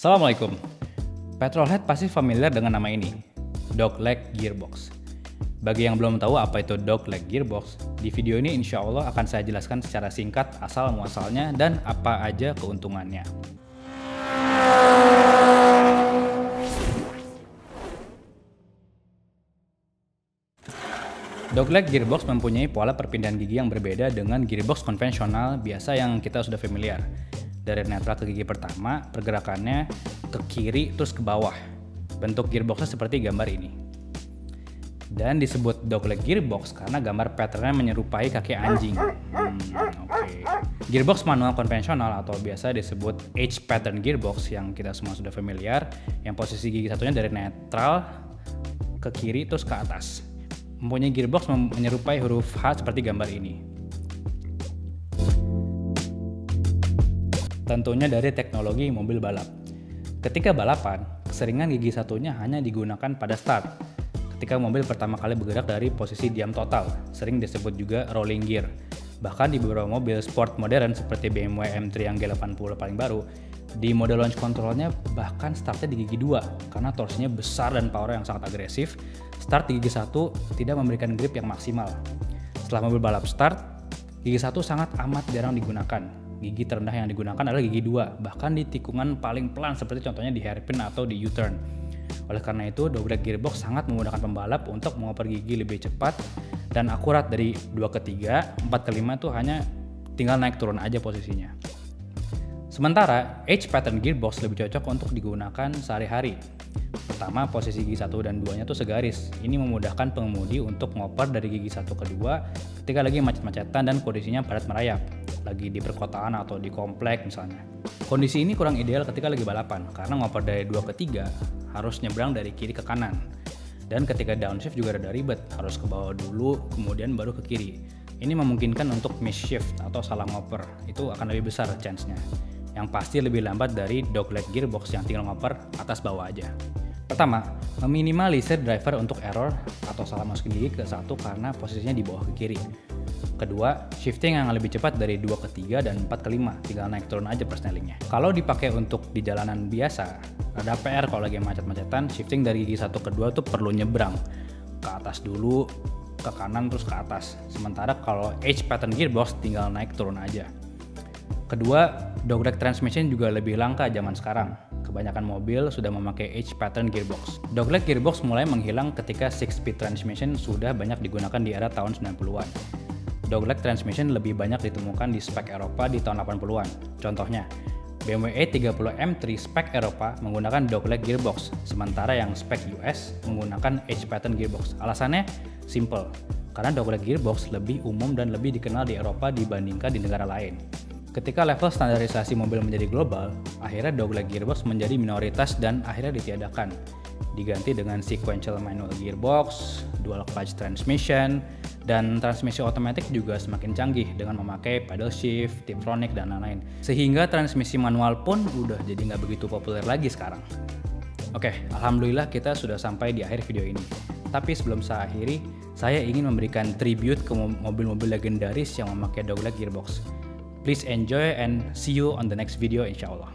Assalamualaikum. Petrolhead pasti familiar dengan nama ini, dogleg gearbox. Bagi yang belum tahu apa itu dogleg gearbox, di video ini insya Allah akan saya jelaskan secara singkat asal-muasalnya dan apa aja keuntungannya. Dogleg gearbox mempunyai pola perpindahan gigi yang berbeda dengan gearbox konvensional biasa yang kita sudah familiar. Dari netral ke gigi pertama, pergerakannya ke kiri terus ke bawah. Bentuk gearboxnya seperti gambar ini. Dan disebut dogleg gearbox karena gambar patternnya menyerupai kaki anjing. Gearbox manual konvensional atau biasa disebut H pattern gearbox yang kita semua sudah familiar, yang posisi gigi satunya dari netral ke kiri terus ke atas. Mempunyai gearbox menyerupai huruf H seperti gambar ini. Tentunya dari teknologi mobil balap. Ketika balapan, keseringan gigi satunya hanya digunakan pada start. Ketika mobil pertama kali bergerak dari posisi diam total, sering disebut juga rolling gear. Bahkan di beberapa mobil sport modern seperti BMW M3 yang G80 paling baru, di mode launch controlnya bahkan startnya di gigi 2 karena torsinya besar dan power yang sangat agresif. Start di gigi 1 tidak memberikan grip yang maksimal. Setelah mobil balap start, gigi 1 sangat amat jarang digunakan. Gigi terendah yang digunakan adalah gigi 2, bahkan di tikungan paling pelan seperti contohnya di hairpin atau di U-turn. Oleh karena itu, dogleg gearbox sangat memudahkan pembalap untuk mengoper gigi lebih cepat dan akurat dari 2 ke 3, 4 ke 5 itu hanya tinggal naik turun aja posisinya. Sementara, H pattern gearbox lebih cocok untuk digunakan sehari-hari. Pertama, posisi gigi 1 dan 2-nya tuh segaris. Ini memudahkan pengemudi untuk ngoper dari gigi 1 ke 2 ketika lagi macet-macetan dan kondisinya padat merayap, lagi di perkotaan atau di komplek misalnya. Kondisi ini kurang ideal ketika lagi balapan, karena ngoper dari 2 ke 3 harus nyebrang dari kiri ke kanan. Dan ketika downshift juga rada ribet, harus ke bawah dulu, kemudian baru ke kiri. Ini memungkinkan untuk miss shift atau salah ngoper, itu akan lebih besar chance-nya. Yang pasti lebih lambat dari dogleg gearbox yang tinggal ngoper atas bawah aja. Pertama, meminimalisir driver untuk error atau salah masukin gigi ke 1 karena posisinya di bawah ke kiri. Kedua, shifting yang lebih cepat dari 2 ke 3 dan 4 ke 5, tinggal naik turun aja persnelingnya. Kalau dipakai untuk di jalanan biasa, ada PR kalau lagi macet-macetan, shifting dari gigi 1 ke 2 tuh perlu nyebrang. Ke atas dulu, ke kanan terus ke atas. Sementara kalau H pattern gearbox tinggal naik turun aja. Kedua, dogleg transmission juga lebih langka zaman sekarang. Kebanyakan mobil sudah memakai H pattern gearbox. Dogleg gearbox mulai menghilang ketika 6-speed transmission sudah banyak digunakan di era tahun 90-an. Dogleg transmission lebih banyak ditemukan di spek Eropa di tahun 80-an. Contohnya, BMW E30 M3 spek Eropa menggunakan dogleg gearbox, sementara yang spek US menggunakan H pattern gearbox. Alasannya simple, karena dogleg gearbox lebih umum dan lebih dikenal di Eropa dibandingkan di negara lain. Ketika level standarisasi mobil menjadi global, akhirnya dogleg gearbox menjadi minoritas dan akhirnya ditiadakan. Diganti dengan sequential manual gearbox, dual clutch transmission, dan transmisi otomatis juga semakin canggih dengan memakai pedal shift, tiptronic, dan lain-lain. Sehingga transmisi manual pun udah jadi nggak begitu populer lagi sekarang. Oke, alhamdulillah kita sudah sampai di akhir video ini. Tapi sebelum saya akhiri, saya ingin memberikan tribute ke mobil-mobil legendaris yang memakai dogleg gearbox. Please enjoy and see you on the next video insya Allah.